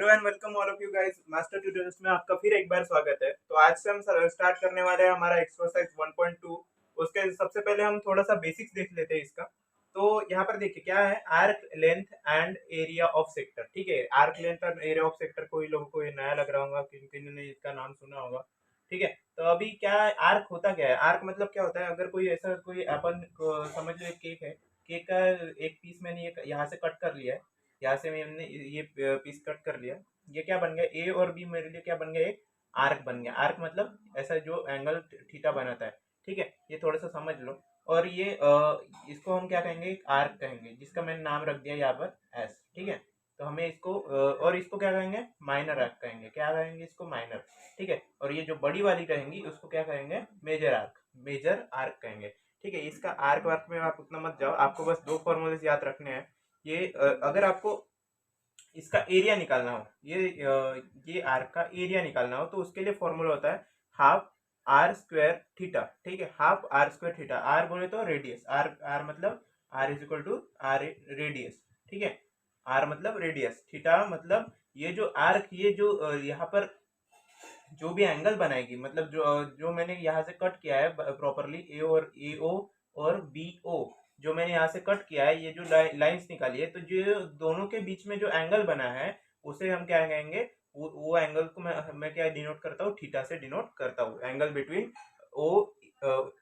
Hello and welcome all of you guys master tutorials में आपका फिर एक बार स्वागत है। तो आज से हम स्टार्ट करने वाले हैं हमारा एक्सरसाइज 1.2। उसके सबसे पहले हम थोड़ा सा बेसिक्स देख लेते हैं इसका। तो यहाँ पर देखिए क्या है, arc length and area of sector. ठीक है, आर्क लेंथ और एरिया ऑफ सेक्टर कोई लोगों को ये नया लग रहा होगा, किन किन ने इसका नाम सुना होगा। ठीक है, तो अभी क्या है, आर्क होता क्या है? आर्क मतलब क्या होता है, अगर कोई ऐसा कोई अपन समझ लो एक केक है, केक का एक पीस मैंने ये यहाँ से कट कर लिया है, यहाँ से मैंने ये पीस कट कर लिया। ये क्या बन गया, ए और बी मेरे लिए क्या बन गया, एक आर्क बन गया। आर्क मतलब ऐसा जो एंगल थीटा बनाता है। ठीक है, ये थोड़ा सा समझ लो। और ये इसको हम क्या कहेंगे, एक आर्क कहेंगे, जिसका मैंने नाम रख दिया यहाँ पर एस। ठीक है, तो हमें इसको और इसको क्या कहेंगे, माइनर आर्क कहेंगे। क्या कहेंगे इसको, माइनर। ठीक है, और ये जो बड़ी वाली कहेंगी उसको क्या कहेंगे, मेजर आर्क। मेजर आर्क कहेंगे। ठीक है, इसका आर्क वार्क में आप उतना मत जाओ, आपको बस दो फॉर्मूले याद रखने हैं। ये अगर आपको इसका एरिया निकालना हो, ये आर्क का एरिया निकालना हो, तो उसके लिए फॉर्मूला होता है हाफ आर स्क्वायर थीटा। ठीक है, half r square theta. R बोले तो रेडियस, आर आर मतलब r is equal to r radius. ठीक है, आर मतलब रेडियस, थीटा मतलब ये जो आर्क, ये जो यहाँ पर जो भी एंगल बनाएगी, मतलब जो जो मैंने यहाँ से कट किया है प्रॉपरली, ए ओ और बी ओ, जो मैंने यहाँ से कट किया है, ये जो लाइंस निकाली है, तो जो दोनों के बीच में जो एंगल बना है उसे हम क्या कहेंगे, वो एंगल को मैं क्या डिनोट करता हूँ, थीटा से डिनोट करता हूँ। एंगल बिटवीन ओ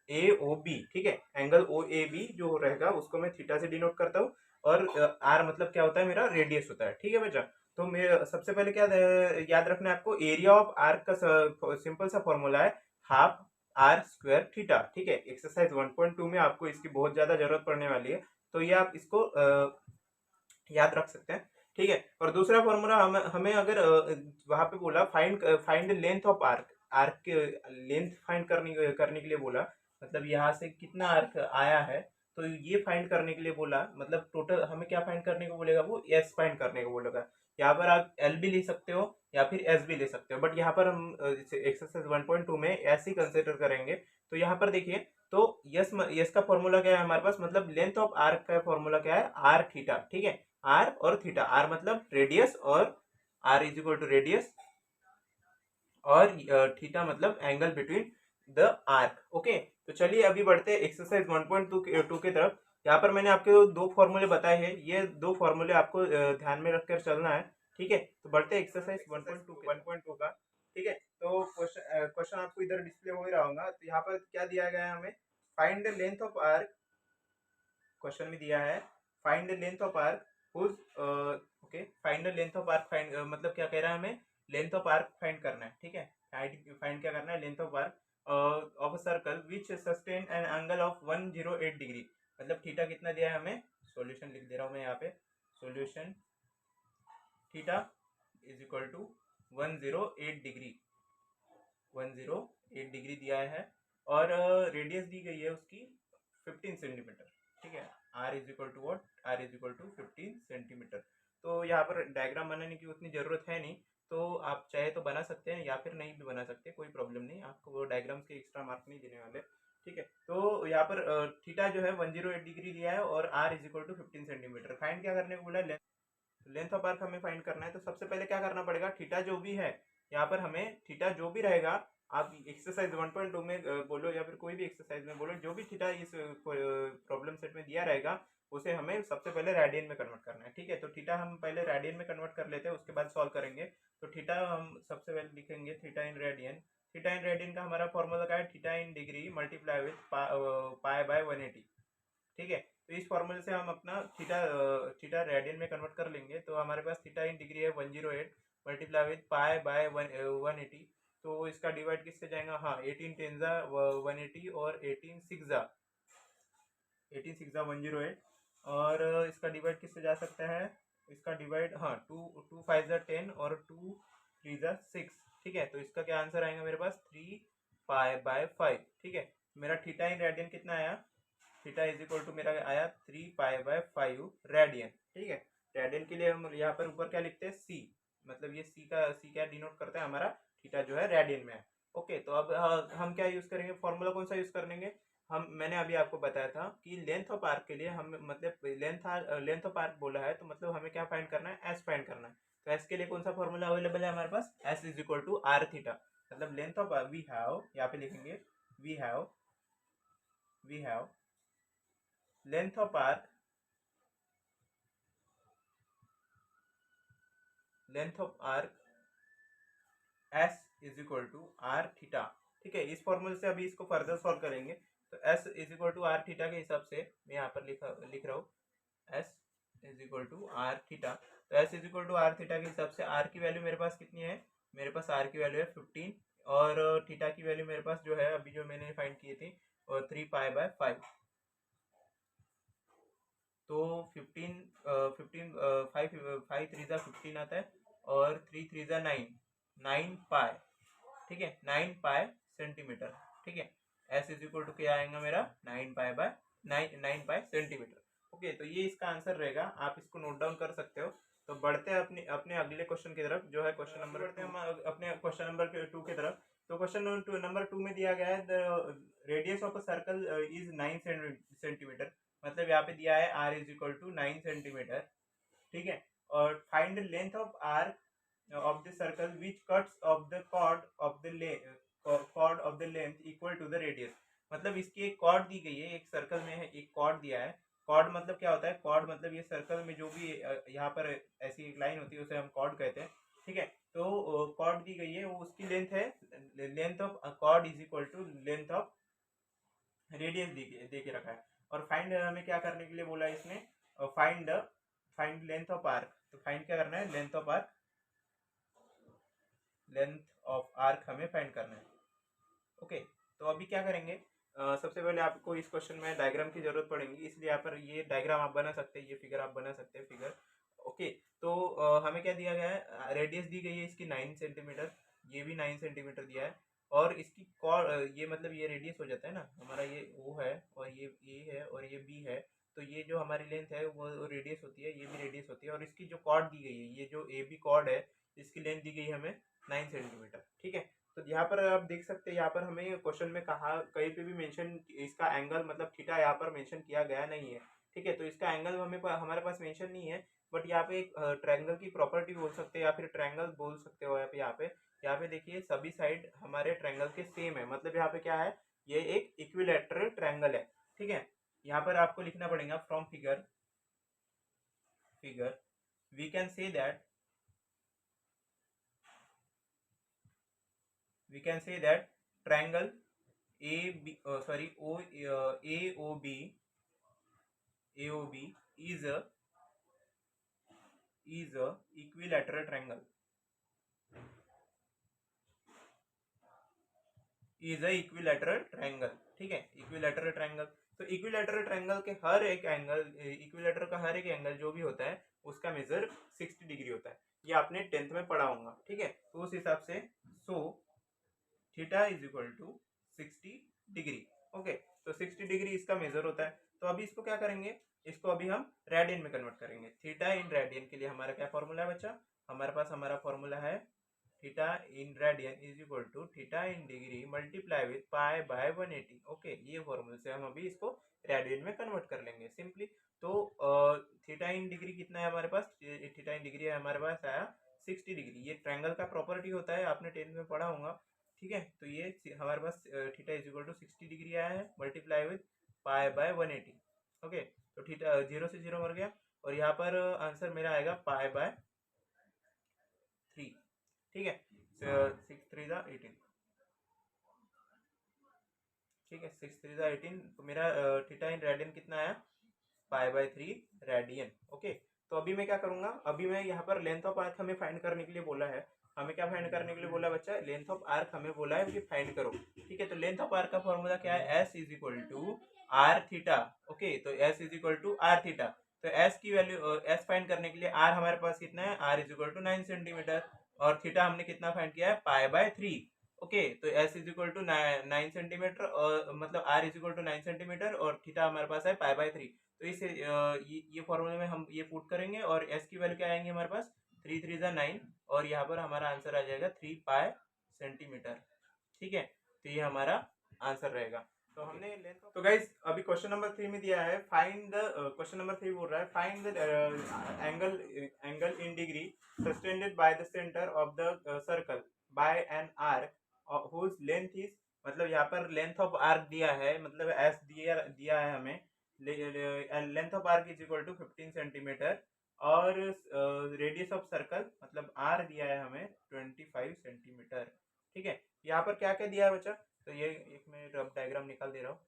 ए ओ बी। ठीक है, एंगल ओ ए बी जो रहेगा उसको मैं थीटा से डिनोट करता हूँ। और आर मतलब क्या होता है, मेरा रेडियस होता है। ठीक है बच्चा, तो मेरे सबसे पहले क्या याद रखना है आपको, एरिया ऑफ आर्क का सिंपल सा फॉर्मूला है हाफ आर स्क्वायर थीटा। ठीक है, एक्सरसाइज 1.2 में आपको इसकी बहुत ज्यादा जरूरत पड़ने वाली है, तो ये आप इसको याद रख सकते हैं। ठीक है, और दूसरा फॉर्मूला हमें अगर वहां पे बोला find find length of arc, arc के लेंथ फाइंड करने के लिए बोला, मतलब यहाँ से कितना आर्क आया है, तो ये फाइंड करने के लिए बोला, मतलब टोटल हमें क्या फाइंड करने को बोलेगा, वो एस फाइंड करने को बोलेगा। यहाँ पर आप एल भी ले सकते हो या फिर एस भी ले सकते हो, बट यहाँ पर हम एक्सरसाइज 1.2 में एस ही कंसिडर करेंगे। तो यहाँ पर देखिए, तो यस यस का फॉर्मूला क्या है हमारे पास, मतलब लेंथ ऑफ आर्क का फॉर्मूला क्या है, आर थीटा। ठीक है, आर और थीटा, आर मतलब रेडियस, और r is equal to radius, और थीटा मतलब angle between the arc. Okay, तो चलिए अभी बढ़ते हैं एक्सरसाइज 1.2 के तरफ। यहाँ पर मैंने आपको दो फॉर्मूले बताए हैं, ये दो फॉर्मूले आपको ध्यान में रखकर चलना है। ठीक है, तो बढ़ते हैं एक्सरसाइज 1.2 का। ठीक है, तो क्वेश्चन आपको इधर डिस्प्ले हो ही रहा होगा। तो यहाँ पर क्या दिया गया है हमें, find the length of arc. Question में दिया है find the length of arc whose, okay, find the length of arc, find मतलब क्या कह रहा है, हमें लेंथ ऑफ आर्क फाइंड करना है। ठीक है, फाइंड क्या करना है, length of arc of a circle which sustain an angle of 108 degree. मतलब थीटा कितना दिया है हमें, सॉल्यूशन लिख दे रहा हूँ मैं यहाँ पे, solution theta is equal to 108 degree, 108 degree दिया है। और रेडियस दी गई है उसकी 15 सेंटीमीटर। ठीक है, r is equal to what, r is equal to 15 centimetre. तो यहाँ पर डायग्राम बनाने की उतनी ज़रूरत है नहीं, तो आप चाहे तो बना सकते हैं या फिर नहीं भी बना सकते, कोई प्रॉब्लम नहीं, आपको वो डायग्राम्स के एक्स्ट्रा मार्क नहीं देने वाले। ठीक है, तो यहाँ पर थीटा जो है 108 डिग्री दिया है, और r is equal to 15 centimetre. Find क्या करने को बोला, लेंथ ऑफ आर्क हमें फाइंड करना है। तो सबसे पहले क्या करना पड़ेगा, थीटा जो भी है, यहाँ पर हमें थीटा जो भी रहेगा, आप एक्सरसाइज 1.2 में बोलो या फिर कोई भी एक्सरसाइज में बोलो, जो भी थीटा इस प्रॉब्लम सेट में दिया रहेगा उसे हमें सबसे पहले रेडियन में कन्वर्ट करना है। ठीक है, तो थीटा हम पहले रेडियन में कन्वर्ट कर लेते हैं, उसके बाद सॉल्व करेंगे। तो थीटा हम सबसे पहले लिखेंगे theta in radian. Theta in radian का हमारा फॉर्मूला क्या है, theta in degree multiply with pi by 180। ठीक है, तो इस फॉर्मूले से हम अपना थीटा थीटा रेडियन में कन्वर्ट कर लेंगे। तो हमारे पास थीटा इन डिग्री है 108 मल्टीप्लाई विथ पाई बाय 180। तो इसका डिवाइड किससे जाएगा, हाँ 18 टेन जा 180, और 18 सिक्स जा 108, और इसका डिवाइड किससे जा सकता है, इसका डिवाइड हाँ टू टू फाइव जा 10 और टू थ्री जा 6। ठीक है, तो इसका क्या आंसर आएगा मेरे पास, 3 पाई बाय 5। ठीक है, मेरा थीटा इन रेडियन कितना आया, थीटा इज इक्वल टू मेरा आया 3 पाई बाय 5 रेडियन। ठीक है, रेडियन के लिए हम यहाँ पर ऊपर क्या लिखते हैं, सी, मतलब ये सी क्या डिनोट करता है, हमारा थीटा जो है रेडियन में है। ओके, तो अब हम क्या यूज करेंगे, फॉर्मूला कौन सा यूज करेंगे, हम मैंने अभी आपको बताया था कि लेंथ ऑफ आर्क के लिए हम, मतलब लेंथ ऑफ आर्क बोला है, तो मतलब हमें क्या फाइंड करना है, एस फाइंड करना है। तो एस के लिए कौन सा फॉर्मूला अवेलेबल है हमारे पास, s is equal to r theta, मतलब लेंथ ऑफ वी हैव, यहाँ पे लिखेंगे we have length of arc, s is equal to r theta. ठीक है, इस फॉर्मूले से अभी इसको फर्दर सॉल्व करेंगे। तो s is equal to r theta के हिसाब से मैं यहाँ पर लिख रहा हूँ s is equal to r theta. तो s is equal to r theta के हिसाब से आर की वैल्यू मेरे पास कितनी है, मेरे पास आर की वैल्यू है 15 और थीटा की वैल्यू मेरे पास जो है अभी जो मैंने फाइंड की थी 3π/5। तो 5 3 आता है और 3 3 9 9π, ठीक है 9π सेंटीमीटर। ठीक है, एस इज इक्वल टू क्या आएगा मेरा 9π सेंटीमीटर। ओके, तो ये इसका आंसर रहेगा, आप इसको नोट डाउन कर सकते हो। तो बढ़ते हैं अपने अपने अगले क्वेश्चन की तरफ, जो है क्वेश्चन नंबर, बढ़ते हैं हम अपने क्वेश्चन नंबर 2 की तरफ। तो क्वेश्चन नंबर 2 में दिया गया है the radius of a circle is 9 centimetre, मतलब यहाँ पे दिया है r is equal to 9 centimetre. ठीक है, और find length of arc of the circle which cuts of the chord of the length equal to the radius, मतलब इसकी एक कॉर्ड दी गई है, एक सर्कल में है, एक कॉर्ड दिया है। कॉर्ड मतलब क्या होता है, कॉर्ड मतलब ये सर्कल में जो भी यहाँ पर ऐसी एक लाइन होती है उसे हम कॉर्ड कहते हैं। ठीक है, तो कॉर्ड दी गई है, वो उसकी लेंथ है, length of chord is equal to length of radius दे के रखा है। और फाइंड हमें क्या करने के लिए बोला है इसने, find find length of arc. तो फाइंड क्या करना है, लेंथ ऑफ आर्क, हमें फाइंड करना है। ओके, तो अभी क्या करेंगे, सबसे पहले आपको इस क्वेश्चन में डायग्राम की जरूरत पड़ेगी, इसलिए यहाँ पर ये डायग्राम आप बना सकते हैं, ये फिगर आप बना सकते हैं फिगर। ओके, तो हमें क्या दिया गया है, रेडियस दी गई है इसकी 9 सेंटीमीटर, ये भी 9 सेंटीमीटर दिया है, और इसकी ये मतलब ये रेडियस हो जाता है ना हमारा, ये ओ है और ये ए है और ये बी है, तो ये जो हमारी लेंथ है वो रेडियस होती है, ये भी रेडियस होती है, और इसकी जो कॉर्ड दी गई है, ये जो ए बी कॉर्ड है, इसकी लेंथ दी गई है हमें 9 सेंटीमीटर। ठीक है, तो यहाँ पर आप देख सकते हैं, यहाँ पर हमें क्वेश्चन में कहा कहीं पे भी मेंशन इसका एंगल मतलब थीटा यहाँ पर मेंशन किया गया नहीं है। ठीक है, तो इसका एंगल हमारे पास मेंशन नहीं है, बट यहाँ पे एक ट्रायंगल की प्रॉपर्टी बोल सकते हैं या फिर ट्रायंगल बोल सकते हो। यहाँ पे देखिए सभी साइड हमारे ट्रायंगल के सेम है, मतलब यहाँ पे क्या है, ये एक इक्विलैटरल ट्रायंगल है। ठीक है, यहाँ पर आपको लिखना पड़ेगा from figure we can say that triangle AOB is a equilateral triangle, ठीक है, इक्विलैटरल ट्रायंगल। तो इक्विलैटरल ट्रायंगल के हर एक एंगल, इक्विलैटर का हर एक एंगल जो भी होता है उसका मेजर 60 डिग्री होता है, ये आपने 10th में पढ़ा होगा। ठीक है, तो उस हिसाब से theta is equal to 60 degree. Okay, तो 60 डिग्री इसका मेजर होता है। तो अभी इसको क्या करेंगे, इसको अभी हम रेडियन में कन्वर्ट करेंगे। थीटा इन रेडियन के लिए हमारा क्या फॉर्मूला है बच्चा, हमारे पास हमारा फॉर्मूला है theta in radian is equal to theta in degree multiply with π/180। Okay, ये फॉर्मूले से हम अभी इसको रेडियन में कन्वर्ट कर लेंगे सिंपली। तो थीटा इन डिग्री कितना है हमारे पास, थीटा इन डिग्री है हमारे पास आया 60 डिग्री। ये ट्रायंगल का प्रॉपर्टी होता है, आपने 10th में पढ़ा होगा। ठीक है, तो ये हमारे पास theta is equal to 60 degree आया है मल्टीप्लाई विथ π/180। ओके, तो थीटा 0 से 0 मर गया, और यहाँ पर आंसर मेरा आएगा π/3। ठीक है, 6 3 18, ठीक है 6 3 18, तो मेरा थीटा इन रेडियन कितना आया, π/3 रेडियन। ओके, तो अभी मैं क्या करूंगा, अभी मैं यहाँ पर लेंथ ऑफ आर्क हमें फाइंड करने के लिए बोला है, हमें क्या फाइंड करने के लिए बोला बच्चा, लेंथ ऑफ आर्क हमें बोला है कि फाइंड करो। ठीक है, तो लेंथ ऑफ आर्क का फॉर्मूला क्या है, s is equal to r theta. Okay, तो s is equal to r theta, तो एस की वैल्यू एस फाइंड करने के लिए आर हमारे पास कितना है, r is equal to 9 centimetre, और थीटा हमने कितना फाइंड किया है, π/3। ओके, तो s is equal to 9 centimetre, और मतलब r is equal to 9 centimetre और थीटा हमारे पास है π/3। तो इस ये फॉर्मूले में हम ये पुट करेंगे, और एस की वैल्यू क्या आएंगे हमारे पास 3 3 9, और यहाँ पर हमारा आंसर आ जाएगा 3π सेंटीमीटर। ठीक है, तो ये हमारा आंसर रहेगा। तो हमने लेंथ, तो गाइस अभी क्वेश्चन नंबर 3 में दिया है फाइंड द, क्वेश्चन नंबर 3 बोल रहा है find the angle angle in degree subtended by the centre of the circle by an arc whose length is, मतलब यहाँ पर लेंथ ऑफ आर्क दिया है, मतलब एस दिया दिया है हमें, length of arc is equal to 15 centimetre, और रेडियस ऑफ सर्कल मतलब आर दिया है हमें 25 सेंटीमीटर। ठीक है, यहाँ पर क्या क्या दिया है बच्चा, तो ये एक मैं रफ डायग्राम निकाल दे रहा हूँ।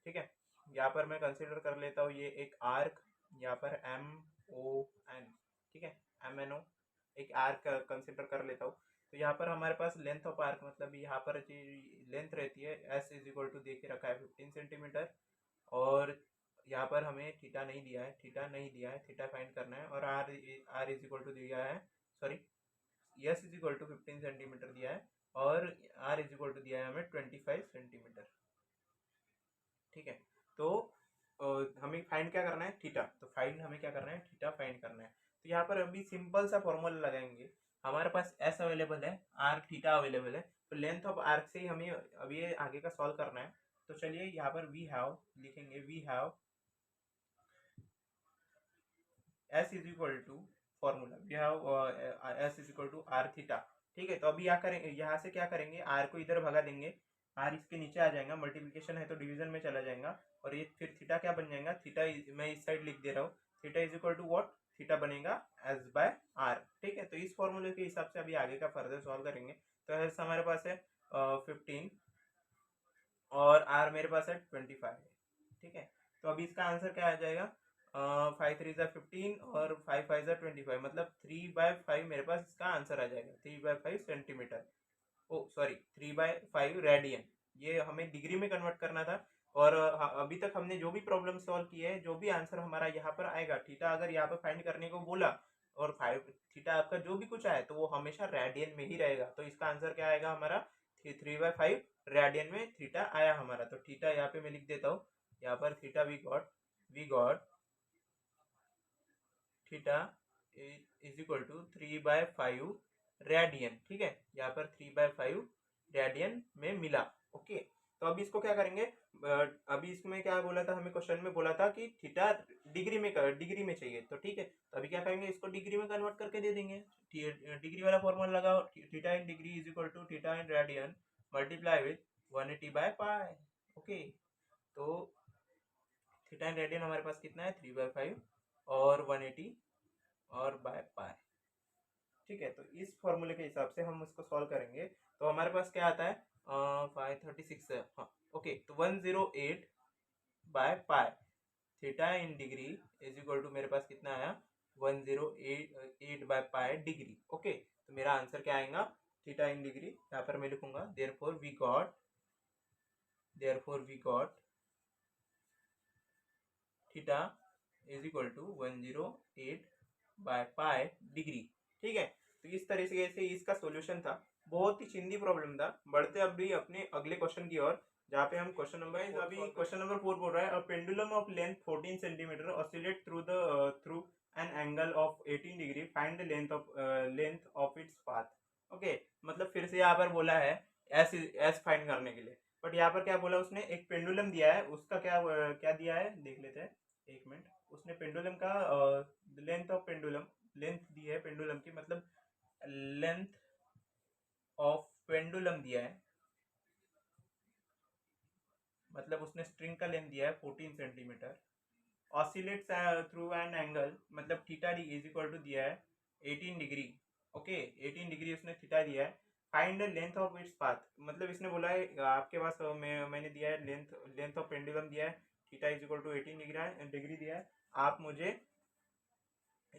ठीक है, यहाँ पर मैं कंसीडर कर लेता हूँ ये एक आर्क, यहाँ पर एम ओ एन, ठीक है, एम एन ओ, एक आर्क कंसीडर कर लेता हूँ। तो यहाँ पर हमारे पास लेंथ ऑफ आर्क मतलब यहाँ पर लेंथ रहती है एस इज इक्वल टू दे के रखा है 15 सेंटीमीटर, और यहाँ पर हमें थीटा नहीं दिया है, थीटा नहीं दिया है, थीटा फाइंड करना है, और r r is equal to दिया है, sorry s is equal to 15 centimetre दिया है, और आर इज इक्वल टू दिया है हमें 25 सेंटीमीटर। ठीक है, तो हमें फाइंड क्या करना है, थीटा, तो फाइंड हमें क्या करना है, थीटा फाइंड करना है। तो यहाँ पर अभी सिंपल सा फॉर्मूला लगाएंगे, हमारे पास एस अवेलेबल है, आर थीटा अवेलेबल है, तो लेंथ ऑफ आर्क से ही हमें अभी ये आगे का सॉल्व करना है। तो चलिए यहाँ पर वी हैव लिखेंगे, we have s is equal to formula, we have s is equal to r theta. ठीक है, तो अभी यहाँ करेंगे, यहाँ से क्या करेंगे, आर को इधर भगा देंगे, आर इसके नीचे आ जाएगा, मल्टीप्लिकेशन है तो डिवीजन में चला जाएगा, और ये फिर थीटा क्या बन जाएगा, थीटा मैं इस साइड लिख दे रहा हूँ, theta is equal to what, theta बनेगा एस बाय आर। ठीक है, तो इस फॉर्मूले के हिसाब से अभी आगे का फर्दर सॉल्व करेंगे। तो एस हमारे पास है 15, और आर मेरे पास है 25 है। ठीक है, तो अभी इसका आंसर क्या आ जाएगा, 5 3 15 और 5 5 25, मतलब 3/5 मेरे पास इसका आंसर आ जाएगा, 3/5 सेंटीमीटर, ओ सॉरी 3/5 रेडियन। ये हमें डिग्री में कन्वर्ट करना था, और अभी तक हमने जो भी प्रॉब्लम सॉल्व की है, जो भी आंसर हमारा यहाँ पर आएगा, थीटा अगर यहाँ पर फाइंड करने को बोला और 5 थीटा आपका जो भी कुछ आए तो वो हमेशा रेडियन में ही रहेगा, तो इसका आंसर क्या आएगा हमारा, 3/5 रेडियन में थीटा आया हमारा। तो थीटा यहाँ पे मैं लिख देता हूँ, यहाँ पर theta we got theta is equal to 3/5 radian. ठीक है, यहाँ पर 3/5 रेडियन में मिला। ओके, तो अभी इसको क्या करेंगे, अभी इसमें क्या बोला था हमें, क्वेश्चन में बोला था कि थीटा डिग्री में चाहिए, तो ठीक है, तो अभी क्या करेंगे, इसको डिग्री में कन्वर्ट करके दे देंगे। डिग्री वाला फॉर्मूला लगाओ, theta in degree is equal to theta in radian multiply with 180/पाई। ओके, तो थीटा इन रेडियन हमारे पास कितना है, 3/5 और 180 और बाय पाई। ठीक है, तो इस फॉर्मूले के हिसाब से हम उसको सॉल्व करेंगे, तो हमारे पास क्या आता है, 536 है, हाँ ओके, तो 108/पाई theta in degree is equal to मेरे पास कितना आया, 108/पाई डिग्री। ओके, तो मेरा आंसर क्या आएगा, थीटा इन डिग्री, यहाँ पर मैं लिखूंगा therefore we got theta is equal to 108/पाई डिग्री। ठीक है, तो इस तरीके से इसका सॉल्यूशन था, बहुत ही चिंदी प्रॉब्लम था। बढ़ते अभी अपने अगले क्वेश्चन की ओर, जहाँ पे हम क्वेश्चन नंबर, अभी क्वेश्चन नंबर 4 बोल रहा है, pendulum of length 14 centimetre oscillate through an angle of 18 degree, find the length of its path. Okay, मतलब फिर से यहाँ पर बोला है एस एस फाइंड करने के लिए, बट यहाँ पर क्या बोला उसने, एक पेंडुलम दिया है, उसका क्या क्या दिया है देख लेते हैं, एक मिनट। उसने पेंडुलम का लेंथ ऑफ पेंडुलम, लेंथ दी है पेंडुलम की, मतलब लेंथ ऑफ पेंडुलम दिया है, मतलब उसने स्ट्रिंग का लेंथ दिया है 14 centimetre, oscillates through an angle, मतलब theta d is equal to दिया है 18 डिग्री। ओके, 18 डिग्री उसने थीटा दिया है, find the length of its path, मतलब इसने बोला है आपके पास मैंने दिया है लेंथ ऑफ पेंडुलम दिया है, theta is equal to 18 degree दिया है, आप मुझे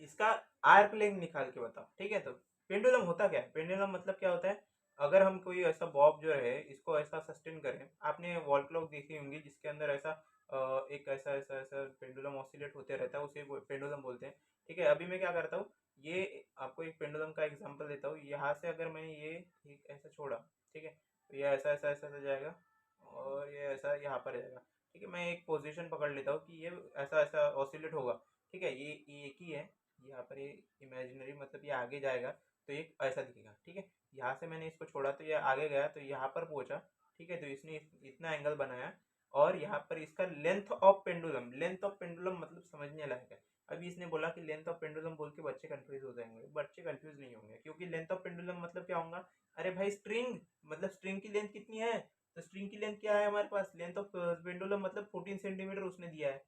इसका आर्क लेंथ निकाल के बताओ। ठीक है, तो पेंडुलम होता क्या है, पेंडुलम मतलब क्या होता है, अगर हम कोई ऐसा बॉब जो है इसको ऐसा सस्टेन करें, आपने वॉल क्लॉक देखी होंगी जिसके अंदर ऐसा एक ऐसा ऐसा ऐसा पेंडुलम ऑसिलेट होते रहता है, उसे पेंडुलम बोलते हैं। ठीक है, अभी मैं क्या करता हूँ, ये आपको एक पेंडुलम का एग्जांपल देता हूँ, यहाँ से अगर मैं ये एक ऐसा छोड़ा, ठीक है, तो ये ऐसा ऐसा ऐसा ऐसा जाएगा, और ये ऐसा यहाँ पर जाएगा। ठीक है, मैं एक पोजीशन पकड़ लेता हूँ कि ये ऐसा ऐसा ऑसिलेट होगा। ठीक है, ये एक ही है, यहाँ पर ये इमेजिनरी, मतलब ये आगे जाएगा तो ये ऐसा दिखेगा। ठीक है, यहाँ से मैंने इसको छोड़ा तो ये आगे गया तो यहाँ पर पहुंचा। ठीक है, तो इसने इतना एंगल बनाया, और यहाँ पर इसका length of pendulum, length of pendulum मतलब समझने लायक है। अभी इसने बोला कि लेंथ ऑफ पेंडुलम बोल के बच्चे कंफ्यूज हो जाएंगे, बच्चे कंफ्यूज नहीं होंगे, क्योंकि लेंथ ऑफ पेंडुलम मतलब क्या होगा, अरे भाई स्ट्रिंग, मतलब स्ट्रिंग की लेंथ कितनी है, तो स्ट्रिंग की लेंथ क्या है हमारे पास, लेंथ ऑफ पेंडुलम मतलब 14 सेंटीमीटर उसने दिया है,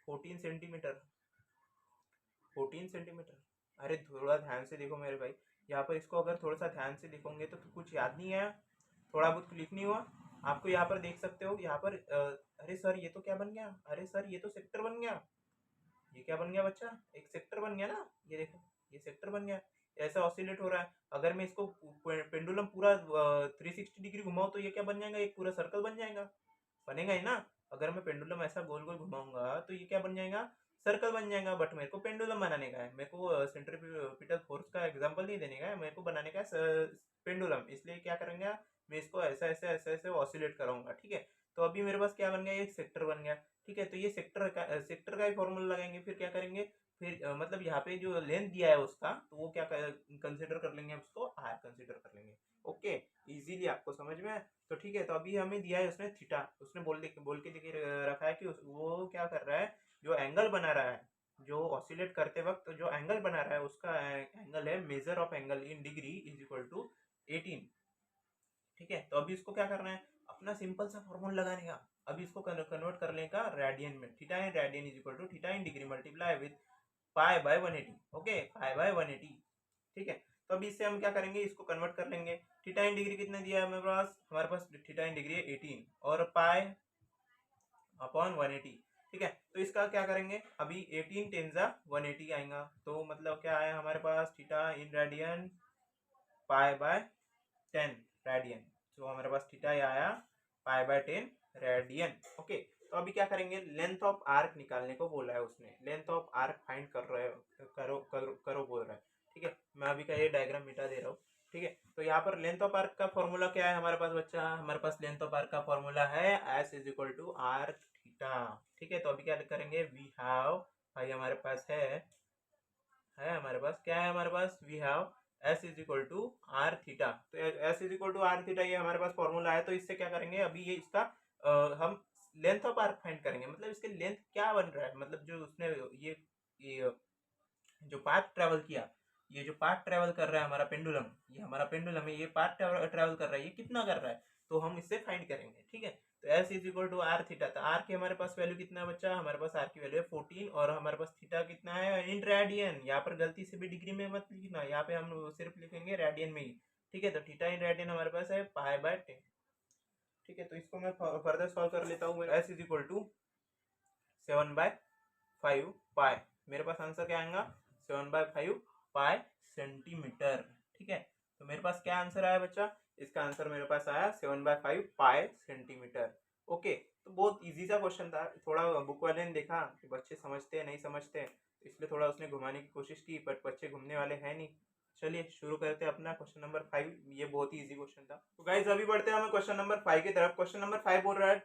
14 सेंटीमीटर, 14 सेंटीमीटर। अरे थोड़ा ध्यान से देखो मेरे भाई, यहाँ पर इसको अगर थोड़ा सा ध्यान से देखोगे तो कुछ याद नहीं आया, थोड़ा बहुत क्लिक नहीं हुआ आपको। यहाँ पर देख सकते हो, यहाँ पर अरे सर ये तो क्या बन गया, अरे सर ये तो सेक्टर बन गया, ये क्या बन गया बच्चा, एक सेक्टर बन गया ना, ये देखो ये सेक्टर बन गया, ऐसा ऑसिलेट हो रहा है। अगर मैं इसको पेंडुलम पूरा 360 डिग्री घुमाऊं तो ये क्या बन जाएगा, एक पूरा सर्कल बन जाएगा, बनेगा ही ना। अगर मैं पेंडुलम ऐसा गोल गोल घुमाऊंगा तो ये क्या बन जाएगा, सर्कल बन जाएगा। बट मेरे को पेंडुलम बनाने का है, मेरे को सेंट्रीपिटल फोर्स का एग्जांपल नहीं देने का है, मेरे को बनाने का है पेंडुलम, इसलिए क्या करेंगे, मैं इसको ऐसा ऐसे ऐसे ऐसे ऑसिलेट कराऊंगा, ठीक है। तो अभी मेरे पास क्या बन गया, एक सेक्टर बन गया, ठीक है। तो ये सेक्टर का ही फॉर्मूला लगाएंगे, फिर क्या करेंगे, फिर मतलब यहाँ पे जो लेंथ दिया है उसका, तो वो क्या कंसिडर कर लेंगे, उसको आर कंसिडर कर लेंगे। ओके, इजीली आपको समझ में आया? तो ठीक है, तो अभी हमें दिया है उसने थीटा, उसने बोल के लेके रखा है कि वो क्या कर रहा है, जो एंगल बना रहा है, जो ऑसिलेट करते वक्त जो एंगल बना रहा है उसका एंगल है, measure of angle in degree is equal to 18, ठीक है। तो अभी इसको क्या करना है, अपना सिंपल सा फॉर्मूला लगाने का, अभी इसको कन्वर्ट कर लेने का रेडियन में, theta in radian is equal to theta in degree multiply with pi by 180, okay, pi by 180, ठीक है। तो अभी इससे हम क्या करेंगे, इसको कन्वर्ट कर लेंगे। थीटा इन डिग्री कितना दिया है हमारे पास थीटा इन डिग्री है 18 और पाई अपॉन 180, ठीक है। तो इसका क्या करेंगे, अभी 18 टेन जा 180 आएगा, तो मतलब क्या आया हमारे पास, theta in radian pi by 10 radian, तो हमारे पास थीटा ये आया पाई बाय 10 रेडियन, ओके। तो अभी क्या करेंगे, लेंथ ऑफ आर्क निकालने को बोला है उसने, लेंथ ऑफ आर्क फाइंड कर रहे हो, करो बोल रहा है, ठीक है। मैं अभी का ये डायग्राम मिटा दे रहा हूँ, ठीक है। तो यहाँ पर लेंथ ऑफ आर्क का फॉर्मूला क्या है हमारे पास बच्चा, हमारे पास लेंथ ऑफ आर्क का फॉर्मूला है s is equal to r theta, ठीक है। तो अभी क्या करेंगे, वी हैव, भाई हमारे पास है हमारे पास क्या है, हमारे पास we have s is equal to r theta, तो s is equal to r theta ये हमारे पास फॉर्मूला है। तो इससे क्या करेंगे, अभी ये इसका हम लेंथ ऑफ आर्क फाइंड करेंगे, मतलब इसके लेंथ क्या बन रहा है, मतलब जो उसने ये जो पाथ ट्रेवल किया, ये जो पाथ ट्रेवल कर रहा है हमारा पेंडुलम, ये हमारा पेंडुलम है, ये पाथ ट्रेवल कर रहा है, ये कितना कर रहा है, तो हम इससे फाइंड करेंगे, ठीक है। तो s is equal to r theta, तो आर की हमारे पास वैल्यू कितना है बच्चा, हमारे पास आर की वैल्यू है 14 और हमारे पास थीटा कितना है इन रेडियन, यहाँ पर गलती से भी डिग्री में मत लिखना, यहाँ पे हम सिर्फ लिखेंगे रेडियन में ही, ठीक है। तो थीटा इन रेडियन हमारे पास है पाई बाय 10, ठीक है। तो इसको मैं फर्दर सॉल्व कर लेता हूँ, एस इज इक्वल टू 7/5 पाई, मेरे पास आंसर क्या आएगा, 7/5 पाई सेंटीमीटर, ठीक है। तो मेरे पास क्या आंसर आया बच्चा, इसका आंसर मेरे पास आया 7/5 पाई सेंटीमीटर, ओके। तो बहुत इजी सा क्वेश्चन था, थोड़ा बुक वाले ने देखा कि बच्चे समझते हैं नहीं समझते हैं, तो इसलिए थोड़ा उसने घुमाने की कोशिश की, बट बच्चे घूमने वाले हैं नहीं। चलिए शुरू करते हैं अपना क्वेश्चन नंबर 5, ये बहुत ही इजी क्वेश्चन था। तो गाइस अभी बढ़ते हैं हमें क्वेश्चन नंबर 5 की तरफ। क्वेश्चन नंबर 5 बोल रहा है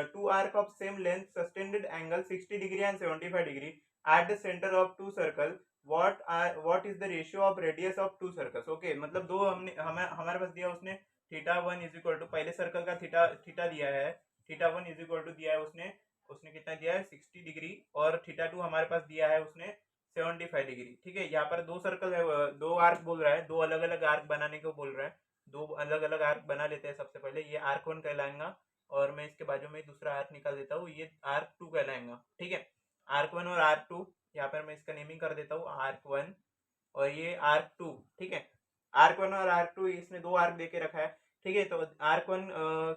two arc of same length subtended angle 60 degree and 75 degree at the centre of two circle, what is the ratio of radius of two circles, okay. मतलब दो हमारे पास दिया उसने थीटा 1 इज इक्वल टू, पहले सर्कल का theta theta दिया है, थीटा 1 इज इक्वल टू दिया है उसने उसने कितना दिया है 60 डिग्री, और थीटा 2 हमारे पास दिया है उसने 75 डिग्री, ठीक है। यहाँ पर दो सर्कल है, दो आर्क बोल रहा है, दो अलग अलग आर्क बनाने को बोल रहा है, दो अलग अलग आर्क बना लेते हैं। सबसे पहले ये आर्क 1 कहलाएगा, और मैं इसके बाजू में दूसरा आर्क निकाल देता हूँ, ये आर्क 2 कहलाएगा, ठीक है। आर्क 1 और आर्क 2, यहाँ पर मैं इसका नेमिंग कर देता हूँ आर्क 1 और ये आर्क 2, ठीक है। आर्क 1 और आर्क 2 इसने दो आर्क देके रखा है, ठीक है। तो आर्क 1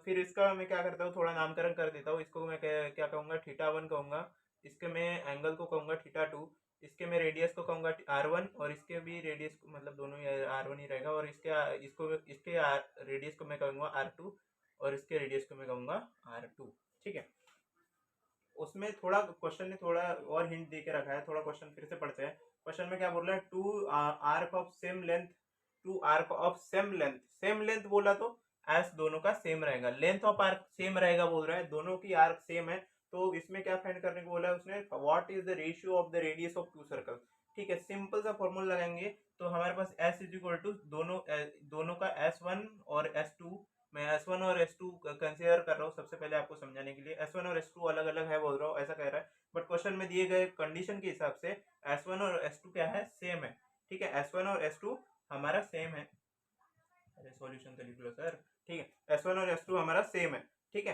फिर इसका मैं क्या करता हूँ, थोड़ा नामकरण कर देता हूँ, इसको मैं क्या कहूँगा, थीटा 1 कहूँगा, इसके मैं एंगल को कहूँगा थीटा 2, इसके मैं रेडियस को कहूँगा R1, और इसके भी रेडियस को, मतलब दोनों R1 ही रहेगा, और इसके रेडियस को मैं कहूँगा R2, और इसके रेडियस को मैं कहूँगा R2, ठीक है। उसमें थोड़ा क्वेश्चन ने थोड़ा और हिंट दे के रखा है, थोड़ा क्वेश्चन फिर से पढ़ते हैं। क्वेश्चन में क्या बोल रहा है, two arc of same length बोला तो एस दोनों का सेम रहेगा, लेंथ ऑफ आर्क सेम रहेगा बोल रहा है, दोनों की आर्क सेम है। तो इसमें क्या फाइंड करने को बोला है उसने, what is the ratio of the radius of two circle, ठीक है। सिंपल सा फॉर्मूला लगाएंगे, तो हमारे पास एस इज इक्वल टू दोनों का S1 और S2, मैं S1 और S2 कंसिडर कर रहा हूँ सबसे पहले आपको समझाने के लिए। S1 और S2 अलग अलग है बोल रहा हूँ, ऐसा कह रहा है, बट क्वेश्चन में दिए गए कंडीशन के हिसाब से S1 और S2 क्या है, सेम है। ठीक है, S1 और S2 हमारा सेम है। अरे सॉल्यूशन तो लिख लो सर। ठीक है, S1 और S2 हमारा सेम है। ठीक है,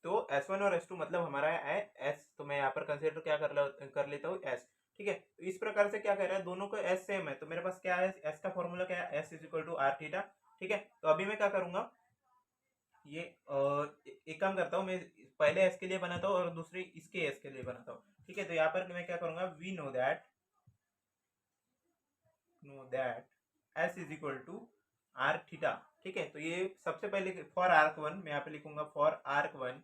तो S1 और S2 मतलब हमारा है S, तो मैं यहाँ पर कंसिडर क्या कर लेता हूँ S। ठीक है, तो इस प्रकार से क्या कह रहा है, दोनों का S सेम है, तो मेरे पास क्या है, S का फॉर्मूला क्या है, S is equal to r theta. ठीक है, तो अभी मैं क्या करूंगा, ये एक काम करता हूँ, मैं पहले S के लिए बनाता हूँ और दूसरी इसके S के लिए बनाता हूँ। ठीक है, तो यहाँ पर मैं क्या करूंगा, we know that S is equal to r theta. ठीक है, तो ये सबसे पहले फॉर आर्क वन मैं यहाँ पे लिखूंगा, for arc one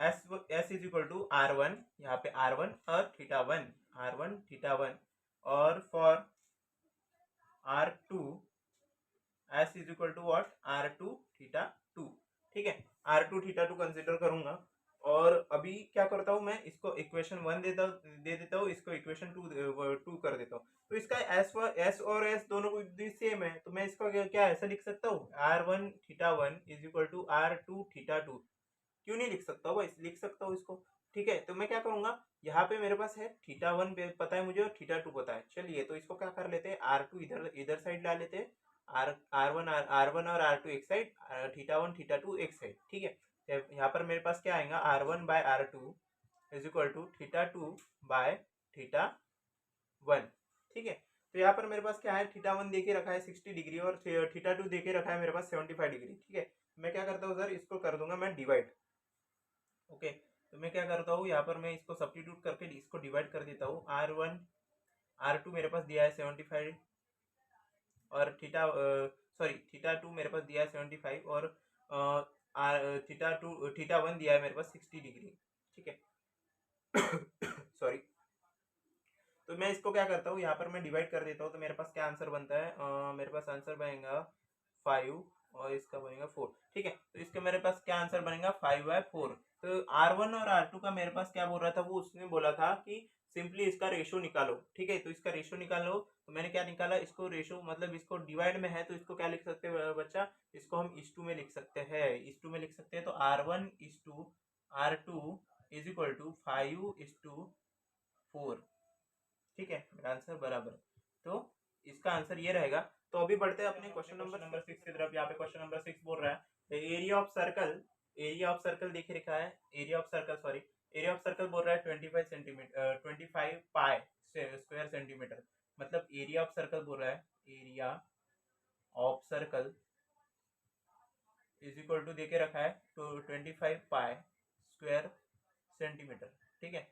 s is equal to r one, यहाँ पे आर वन और थीटा वन, और for r two s is equal to what, r two theta two. ठीक है, r two theta two consider करूंगा, और अभी क्या करता हूँ, मैं इसको इक्वेशन वन दे देता हूँ, इसको इक्वेशन टू कर देता हूँ। तो इसका एस और एस दोनों को सेम है, तो मैं इसका क्या ऐसा लिख सकता हूँ, r one theta one is equal to r two theta two. क्यों नहीं लिख सकता हूँ भाई, लिख सकता हूँ इसको। ठीक है, तो मैं क्या करूंगा, यहाँ पे मेरे पास है थीटा वन पता है मुझे और थीटा टू पता है। चलिए, तो इसको क्या कर लेते हैं, आर टू इधर इधर साइड ला लेते हैं, आर वन और आर टू एक side, theta one theta two एक साइड। ठीक है, तो यहाँ पर मेरे पास क्या आएगा, r one by r two is equal to theta two by theta one. ठीक है, तो यहाँ पर मेरे पास क्या है, थीटा वन देके रखा है 60 डिग्री और थीटा टू देके रखा है मेरे पास 75 डिग्री। ठीक है, मैं क्या करता हूँ सर, इसको कर दूंगा मैं डिवाइड। ओके, तो मैं क्या करता हूँ, यहाँ पर मैं इसको सब्स्टिट्यूट करके इसको डिवाइड कर देता हूँ। आर वन आर टू मेरे पास दिया है 75, और थीटा टू मेरे पास दिया है 75, और थीटा वन दिया है मेरे पास 60 डिग्री। ठीक है, सॉरी। तो मैं इसको क्या करता हूँ, यहाँ पर मैं डिवाइड कर देता हूँ, तो मेरे पास क्या आंसर बनता है, मेरे पास आंसर बनेगा 5 और इसका बनेगा 4। ठीक है, तो इसके मेरे पास क्या आंसर बनेगा, 5/4। तो R1 और R2 का मेरे पास क्या बोल रहा था, वो उसने बोला था कि सिंपली इसका रेशो निकालो। ठीक है, तो इसका रेशो निकालो, तो मैंने क्या निकाला, इसको रेशो मतलब इसको डिवाइड में है, तो इसको क्या लिख सकते हैं बच्चा, इसको हम इस टू में लिख सकते हैं, इस टू में लिख सकते हैं। तो R1:R2 इज इक्वल टू 5:4। ठीक है, मेरा आंसर बराबर। तो इसका आंसर ये रहेगा। तो अभी बढ़ते हैं अपने क्वेश्चन नंबर 6 की तरफ। यहाँ पे क्वेश्चन नंबर 6 बोल रहा है एरिया ऑफ सर्कल देखे रखा है, एरिया ऑफ सर्कल बोल रहा है 25 सेंटीमीटर, 25 पाई स्क्वायर सेंटीमीटर। मतलब एरिया ऑफ सर्कल बोल रहा है, area of circle is equal to देके रखा है तो 25 पाई स्क्वायर सेंटीमीटर। ठीक है,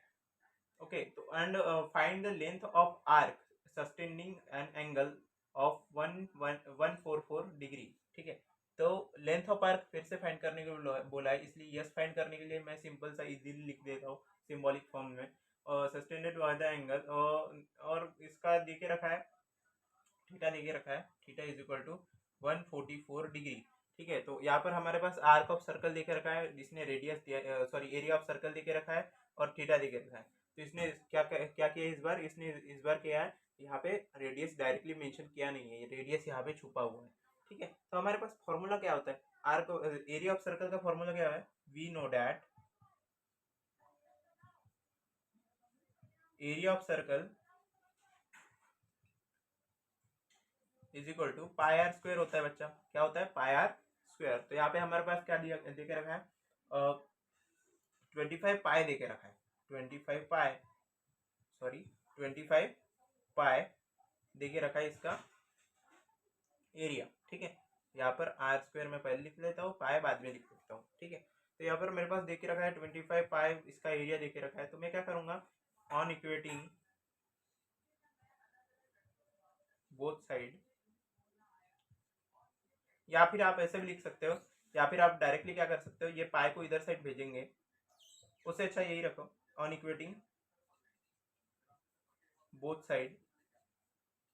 ओके, तो and find the length of arc sustaining an angle of 144 degree. ठीक है, तो लेंथ ऑफ आर्क फिर से फाइंड करने के लिए बोला है, इसलिए यस फाइंड करने के लिए मैं सिंपल सा इजीली लिख देता हूँ सिंबॉलिक फॉर्म में। सस्टेनेड बाय द एंगल, और इसका देके रखा है, थीटा देके रखा है, theta is equal to 144 degree. ठीक है, तो यहाँ पर हमारे पास आर्क ऑफ सर्कल देके रखा है, जिसने रेडियस दिया, सॉरी एरिया ऑफ सर्कल देके रखा है, और थीटा देके रखा है। तो इसने क्या किया इस बार, इसने इस बार किया है, यहाँ पे रेडियस डायरेक्टली मेंशन किया नहीं है, रेडियस यहाँ पे छुपा हुआ है। ठीक है, तो हमारे पास फॉर्मूला क्या होता है, आर्क एरिया ऑफ सर्कल का फॉर्मूला क्या है, we know that area of circle is equal to pi r square होता है बच्चा। क्या होता है, पाई आर स्क्वायर। तो यहाँ पे हमारे पास क्या दिया देके रखा है, 25 पाई देके रखा है, 25 पाई, सॉरी 25 पाई देके रखा है इसका एरिया। ठीक है, यहाँ पर आर स्क्वायर में पहले लिख लेता हूँ, पाई बाद में लिख लेता हूँ। ठीक है, तो यहाँ पर मेरे पास देके रखा है 25 पाई, इसका एरिया देके रखा है, तो मैं क्या करूंगा, ऑन इक्वेटिंग बोथ साइड, या फिर आप ऐसे भी लिख सकते हो, या फिर आप डायरेक्टली क्या कर सकते हो, ये पाई को इधर साइड भेजेंगे, उससे अच्छा यही रखो, on equating both side,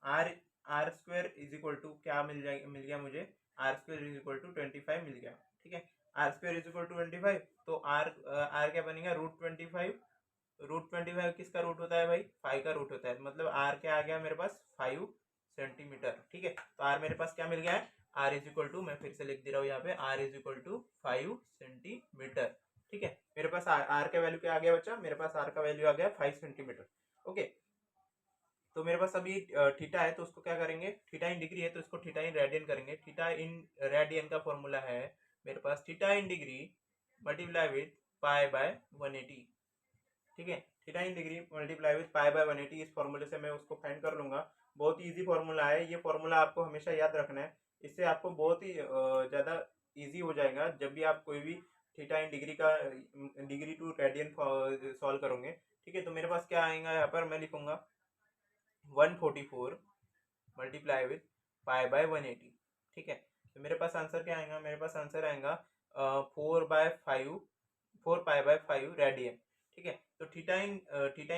r r square is equal to क्या मिल गया मुझे, r square is equal to 25 मिल गया। ठीक है, r square is equal to 25, तो आर क्या बनेगा, √25। √25 किसका रूट होता है भाई, 5 का रूट होता है, मतलब आर क्या आ गया मेरे पास, 5 सेंटीमीटर। ठीक है, तो आर मेरे पास क्या मिल गया है, आर इज इक्वल टू, मैं फिर से लिख दे रहा हूँ यहाँ पे, r is equal to 5 centimetre. ठीक है, मेरे पास आर का वैल्यू क्या आ गया बच्चा, मेरे पास आर का वैल्यू आ गया 5 सेंटीमीटर। ओके, तो मेरे पास अभी थीटा है, तो उसको क्या करेंगे, थीटा इन डिग्री है तो इसको थीटा इन रेडियन करेंगे। थीटा इन रेडियन का फॉर्मूला है मेरे पास theta in degree multiply with pi by 180। ठीक है, theta in degree multiply with pi by 180, इस फॉर्मूले से मैं उसको फाइंड कर लूंगा। बहुत ही इजी फॉर्मूला है, ये फॉर्मूला आपको हमेशा याद रखना है, इससे आपको बहुत ही ज़्यादा इजी हो जाएगा जब भी आप कोई भी थीटा इन डिग्री का डिग्री टू रेडियन सॉल्व करोगे। ठीक है, तो मेरे पास क्या आएगा यहाँ पर, मैं लिखूंगा 144 मल्टीप्लाई विथ पाई बाय 180। ठीक है, तो मेरे पास आंसर क्या आएगा, मेरे पास आंसर आएगा 4 पाई बाय 5 रेडियन। ठीक है, तो थीटा इन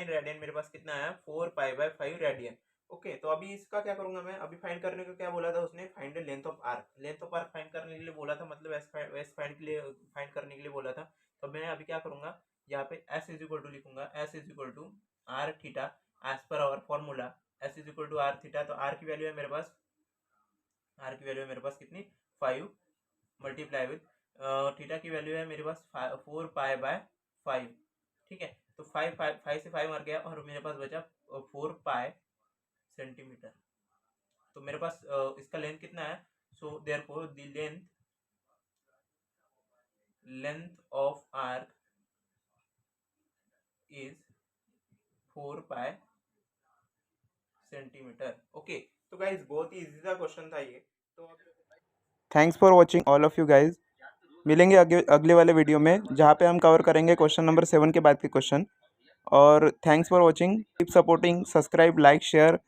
रेडियन मेरे पास कितना आया, 4 पाई बाय 5 रेडियन। ओके, तो अभी इसका क्या करूंगा मैं, अभी फाइंड करने को क्या बोला था उसने, find length of arc, length of arc find करने के लिए बोला था, मतलब एस फाइंड के लिए फाइंड करने के लिए बोला था। तो मैं अभी क्या करूंगा, यहाँ पे एस इज इक्वल टू लिखूंगा, s is equal to r theta as पर our formula, s is equal to r theta. तो आर की वैल्यू है मेरे पास, आर की वैल्यू है मेरे पास कितनी, 5 मल्टीप्लाई विथ थीटा की वैल्यू है मेरे पास 4 पाई बाय 5। ठीक है, तो 5 से 5 मर गया और मेरे पास बचा 4 पाई सेंटीमीटर। तो मेरे पास इसका लेंथ कितना है, so therefore the length of arc is 4 pi centimetre. Okay, तो गाइज बहुत ही इजी सा क्वेश्चन था ये। तो thanks for watching all of you guys, मिलेंगे अगले वाले वीडियो में जहाँ पे हम कवर करेंगे क्वेश्चन नंबर 7 के बाद के क्वेश्चन। और thanks for watching, keep supporting, subscribe, like, share